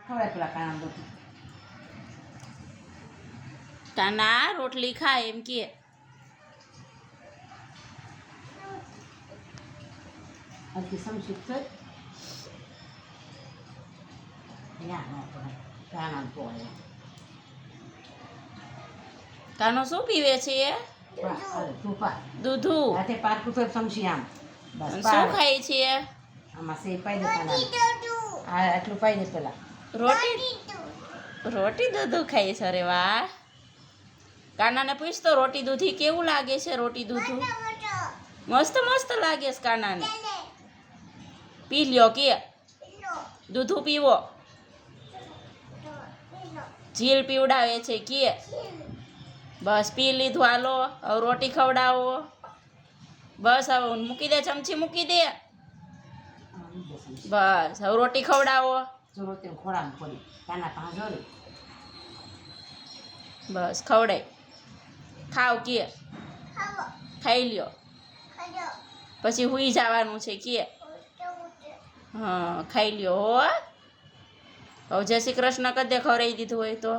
ખવડાય પેલા કાણા દૂધ. કાના રોટલી ખાય એમ કે હલકી સમસી છે. યા નો પડે કાણા પોળે. કાનો શું પીવે છે સુપા દૂધું રાતે પારકું તો સમસી આમ બસ શું પાર ખાય છે આમાં સે પાઈ દે કાના આ આટલું પાઈ દે પેલા રોટી દૂધું ખાય છે અરે વાહ કાનાને પૂછ તો રોટી દૂધી કેવું લાગે છે રોટી દૂધું મસ્ત મસ્ત લાગે છે કાનાને પી લ્યો કે દૂધું પીવો જીલ પીવડાવે છે કે બસ પી લીધું હાલો હવે રોટી ખવડાવો બસ હવે મૂકી દે ચમચી મૂકી દે બસ હવે રોટી ખવડાવો જો તે ખોડામાં પડી કાના ભાંજો ને બસ ખવડાય ખાવ કે ખાઈ લ્યો પછી હુઈ જવાનું છે કે હા ખાઈ લ્યો હો હવે જય શ્રી કૃષ્ણ કદે ખવડાવી દીધું હોય તો